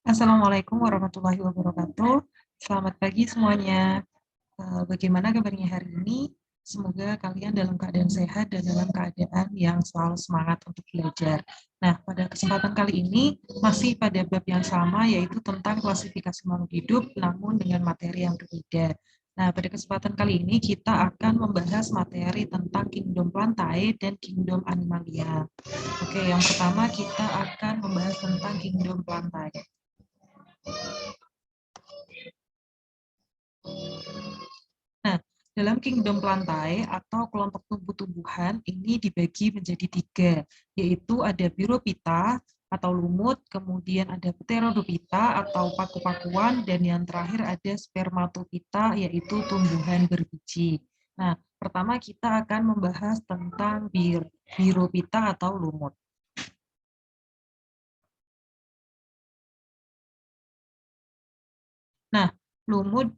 Assalamualaikum warahmatullahi wabarakatuh. Selamat pagi semuanya. Bagaimana kabarnya hari ini? Semoga kalian dalam keadaan sehat dan dalam keadaan yang selalu semangat untuk belajar. Nah, pada kesempatan kali ini masih pada bab yang sama, yaitu tentang klasifikasi makhluk hidup, namun dengan materi yang berbeda. Nah, pada kesempatan kali ini kita akan membahas materi tentang kingdom Plantae dan kingdom Animalia. Oke, yang pertama kita akan membahas tentang kingdom Plantae. Nah, dalam kingdom Plantae atau kelompok tumbuh-tumbuhan ini dibagi menjadi 3, yaitu ada Birophyta atau lumut, kemudian ada Pterodophyta atau paku-pakuan, dan yang terakhir ada Spermatophyta, yaitu tumbuhan berbiji. Nah, pertama kita akan membahas tentang Birophyta atau lumut. Nah, lumut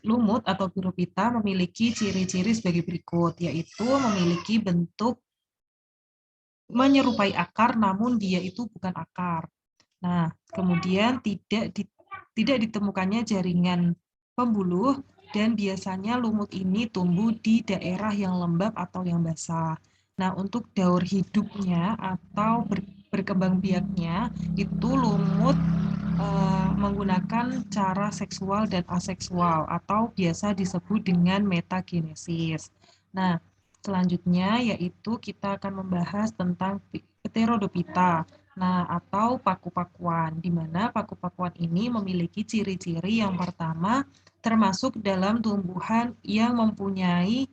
lumut atau Birophyta memiliki ciri-ciri sebagai berikut, yaitu memiliki bentuk menyerupai akar, namun dia itu bukan akar. Nah, kemudian tidak ditemukannya jaringan pembuluh, dan biasanya lumut ini tumbuh di daerah yang lembab atau yang basah. Nah, untuk daur hidupnya atau berkembang biaknya, itu lumut menggunakan cara seksual dan aseksual atau biasa disebut dengan metagenesis. Nah, selanjutnya yaitu kita akan membahas tentang Pterodophyta. Nah, atau paku-pakuan, di mana paku-pakuan ini memiliki ciri-ciri yang pertama termasuk dalam tumbuhan yang mempunyai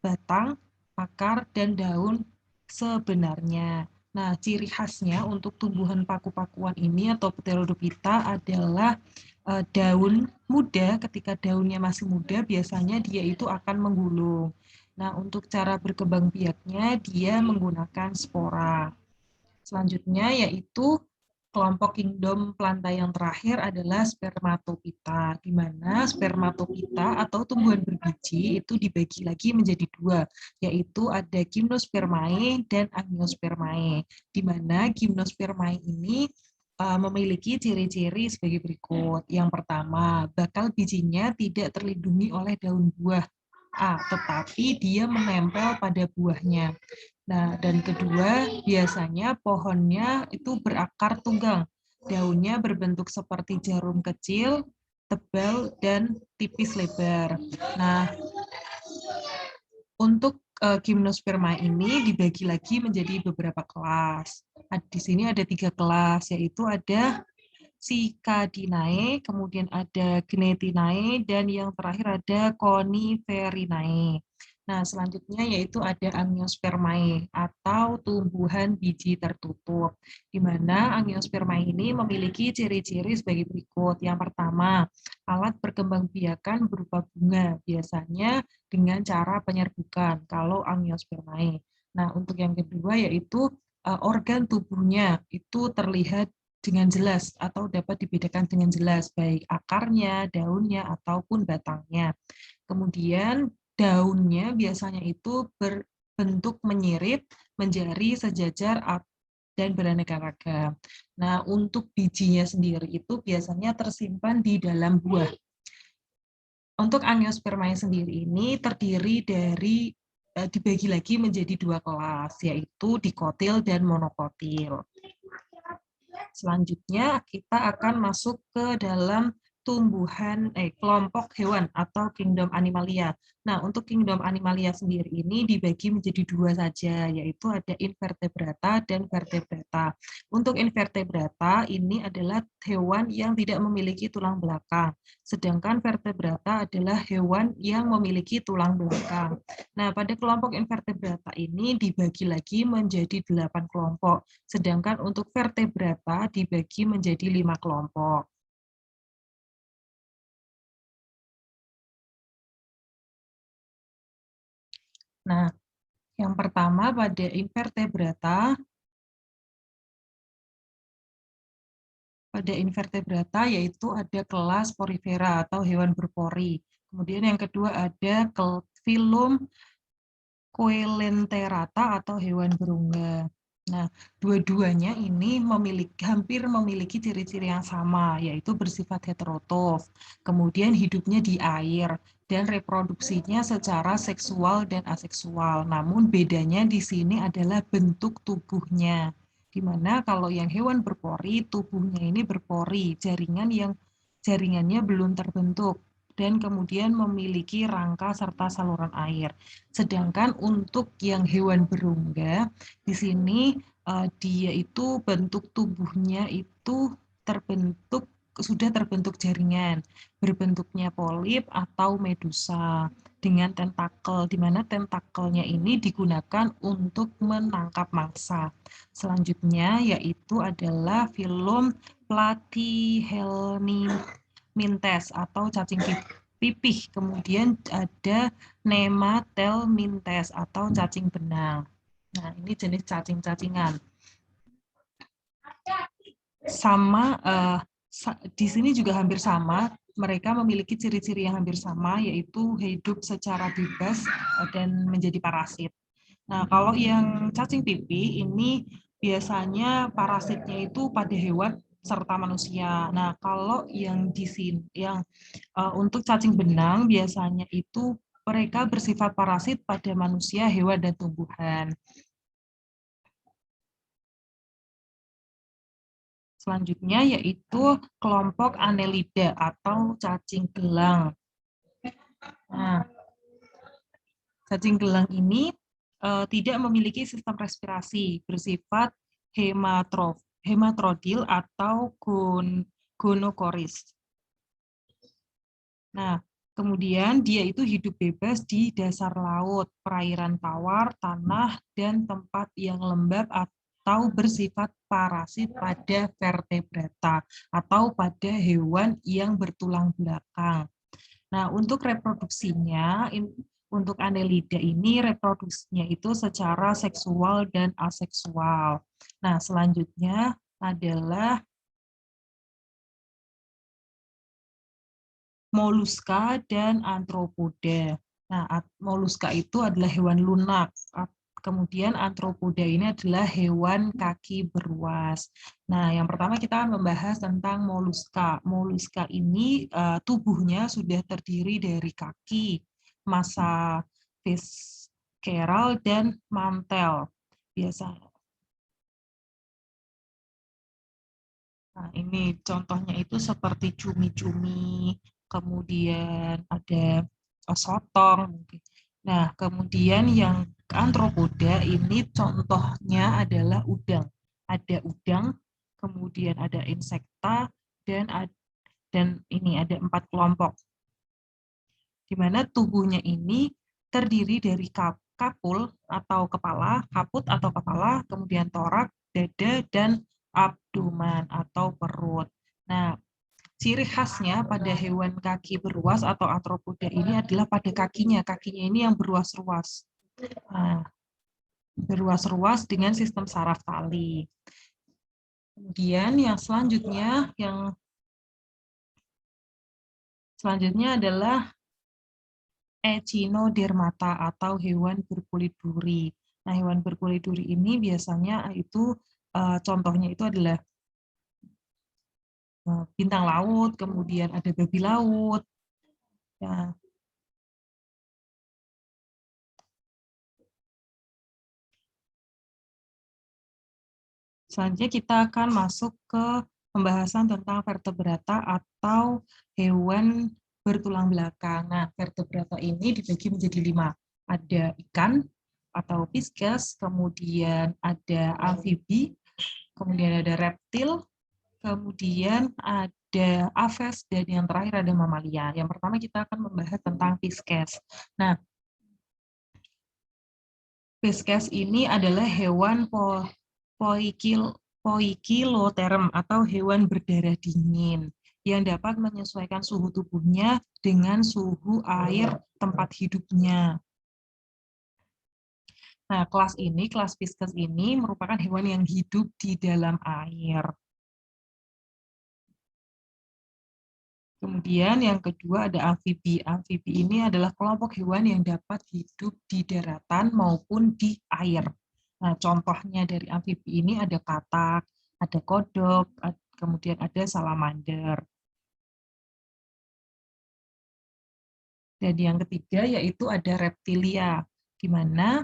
batang, akar, dan daun sebenarnya. Nah, ciri khasnya untuk tumbuhan paku-pakuan ini atau Pterodophyta adalah daun muda. Ketika daunnya masih muda, biasanya dia itu akan menggulung. Nah, untuk cara berkembang biaknya, dia menggunakan spora. Selanjutnya yaitu kelompok kingdom Plantae yang terakhir adalah Spermatophyta, di mana Spermatophyta atau tumbuhan berbiji itu dibagi lagi menjadi 2, yaitu ada Gymnospermae dan Angiospermae, di mana Gymnospermae ini memiliki ciri-ciri sebagai berikut. Yang pertama, bakal bijinya tidak terlindungi oleh daun buah, tetapi dia menempel pada buahnya. Nah, dan kedua, biasanya pohonnya itu berakar tunggang. Daunnya berbentuk seperti jarum kecil, tebal, dan tipis lebar. Nah, untuk Gymnosperma ini dibagi lagi menjadi beberapa kelas. Di sini ada 3 kelas, yaitu ada Cicadinae, kemudian ada Gnetinae, dan yang terakhir ada Coniferinae. Nah, selanjutnya yaitu ada Angiospermae atau tumbuhan biji tertutup, di mana Angiospermae ini memiliki ciri-ciri sebagai berikut. Yang pertama, alat perkembangbiakan berupa bunga, biasanya dengan cara penyerbukan kalau Angiospermae. Nah, untuk yang kedua yaitu organ tubuhnya itu terlihat dengan jelas atau dapat dibedakan dengan jelas, baik akarnya, daunnya, ataupun batangnya. Kemudian daunnya biasanya itu berbentuk menyirip, menjadi sejajar, dan beraneka ragam. Nah, untuk bijinya sendiri itu biasanya tersimpan di dalam buah. Untuk Angiospermae sendiri ini terdiri dari dibagi lagi menjadi 2 kelas, yaitu dikotil dan monokotil. Selanjutnya kita akan masuk ke dalam kelompok hewan atau kingdom Animalia. Nah, untuk kingdom Animalia sendiri ini dibagi menjadi 2 saja, yaitu ada invertebrata dan vertebrata. Untuk invertebrata ini adalah hewan yang tidak memiliki tulang belakang, sedangkan vertebrata adalah hewan yang memiliki tulang belakang. Nah, pada kelompok invertebrata ini dibagi lagi menjadi 8 kelompok, sedangkan untuk vertebrata dibagi menjadi 5 kelompok. Nah, yang pertama pada invertebrata yaitu ada kelas Porifera atau hewan berpori. Kemudian yang kedua ada filum Coelenterata atau hewan berungga. Nah, dua-duanya ini hampir memiliki ciri-ciri yang sama, yaitu bersifat heterotrof, kemudian hidupnya di air, dan reproduksinya secara seksual dan aseksual. Namun bedanya di sini adalah bentuk tubuhnya. Di mana kalau yang hewan berpori, tubuhnya ini berpori, jaringannya belum terbentuk, dan kemudian memiliki rangka serta saluran air. Sedangkan untuk yang hewan berungga, di sini dia itu bentuk tubuhnya itu sudah terbentuk jaringan, berbentuknya polip atau medusa dengan tentakel, di mana tentakelnya ini digunakan untuk menangkap mangsa. Selanjutnya yaitu adalah filum Platyhelminthes atau cacing pipih. Kemudian ada Nematelminthes atau cacing benang. Nah, ini jenis cacing-cacingan. Sama, di sini juga hampir sama, mereka memiliki ciri-ciri yang hampir sama, yaitu hidup secara bebas dan menjadi parasit. Nah, kalau yang cacing pipih ini biasanya parasitnya itu pada hewan serta manusia. Nah, kalau yang di sini, untuk cacing benang biasanya itu mereka bersifat parasit pada manusia, hewan, dan tumbuhan. Selanjutnya yaitu kelompok Annelida atau cacing gelang. Nah, cacing gelang ini tidak memiliki sistem respirasi, bersifat hematrodil atau gonokoris. Nah, kemudian dia itu hidup bebas di dasar laut, perairan tawar, tanah, dan tempat yang lembab atau bersifat parasit pada vertebrata atau pada hewan yang bertulang belakang. Nah, untuk reproduksinya, untuk Annelida ini reproduksinya itu secara seksual dan aseksual. Nah, selanjutnya adalah moluska dan antropoda. Nah, moluska itu adalah hewan lunak. Kemudian antropoda ini adalah hewan kaki beruas. Nah, yang pertama kita akan membahas tentang moluska. Moluska ini tubuhnya sudah terdiri dari kaki, massa visceral, dan mantel. Biasanya. Nah, ini contohnya itu seperti cumi-cumi, kemudian ada sotong mungkin. Nah, kemudian yang antropoda ini contohnya adalah udang. Ada udang, kemudian ada insekta, dan ini ada 4 kelompok. Di mana tubuhnya ini terdiri dari kapul atau kepala, kaput atau kepala, kemudian torak, dada, dan abdomen atau perut. Nah, ciri khasnya pada hewan kaki beruas atau arthropoda ini adalah pada kakinya. Kakinya ini yang beruas-ruas. Nah, beruas-ruas dengan sistem saraf tali. Kemudian yang selanjutnya adalah Echinodermata atau hewan berkulit duri. Nah, hewan berkulit duri ini biasanya itu contohnya itu adalah bintang laut, kemudian ada babi laut. Ya. Selanjutnya kita akan masuk ke pembahasan tentang vertebrata atau hewan bertulang belakang. Nah, vertebrata ini dibagi menjadi 5. Ada ikan atau pisces, kemudian ada amfibi, kemudian ada reptil, kemudian ada aves, dan yang terakhir ada mamalia. Yang pertama kita akan membahas tentang pisces. Nah, pisces ini adalah hewan poikiloterm atau hewan berdarah dingin yang dapat menyesuaikan suhu tubuhnya dengan suhu air tempat hidupnya. Nah, kelas pisces ini merupakan hewan yang hidup di dalam air. Kemudian yang kedua ada amfibi. Amfibi ini adalah kelompok hewan yang dapat hidup di daratan maupun di air. Nah, contohnya dari amfibi ini ada katak, ada kodok, kemudian ada salamander. Dan yang ketiga yaitu ada reptilia, di mana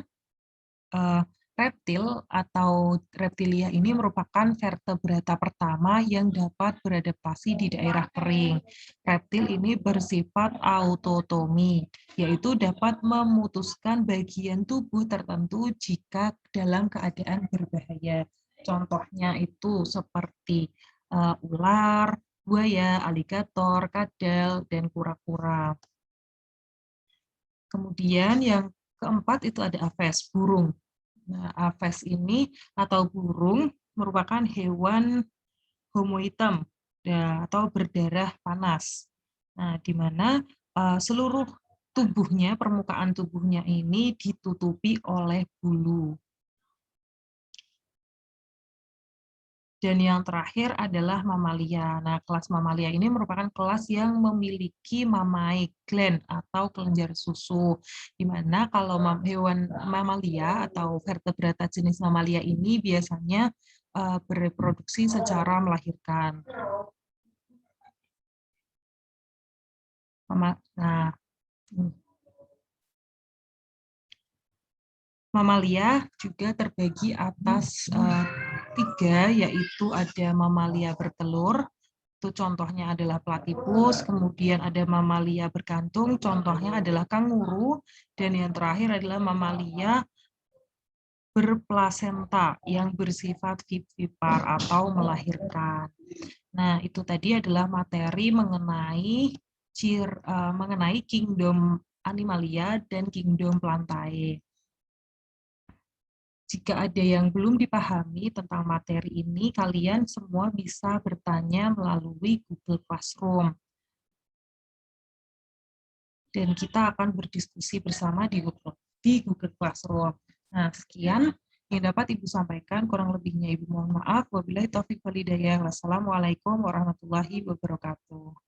reptil atau reptilia ini merupakan vertebrata pertama yang dapat beradaptasi di daerah kering. Reptil ini bersifat autotomi, yaitu dapat memutuskan bagian tubuh tertentu jika dalam keadaan berbahaya. Contohnya itu seperti ular, buaya, aligator, kadal, dan kura-kura. Kemudian yang keempat itu ada aves, burung. Nah, aves ini atau burung merupakan hewan homoitem atau berdarah panas. Nah, di mana seluruh tubuhnya, permukaan tubuhnya ini ditutupi oleh bulu. Dan yang terakhir adalah mamalia. Nah, kelas mamalia ini merupakan kelas yang memiliki mamae gland atau kelenjar susu. Di mana kalau hewan mamalia atau vertebrata jenis mamalia ini biasanya bereproduksi secara melahirkan. Nah, mamalia juga terbagi atas 3, yaitu ada mamalia bertelur, itu contohnya adalah platypus, kemudian ada mamalia bergantung, contohnya adalah kanguru, dan yang terakhir adalah mamalia berplasenta yang bersifat vivipar atau melahirkan. Nah, itu tadi adalah materi mengenai kingdom Animalia dan kingdom Plantae. Jika ada yang belum dipahami tentang materi ini, kalian semua bisa bertanya melalui Google Classroom. Dan kita akan berdiskusi bersama di Google Classroom. Nah, sekian yang dapat Ibu sampaikan, kurang lebihnya Ibu mohon maaf. Wabillahi taufiq wal hidayah. Wassalamualaikum warahmatullahi wabarakatuh.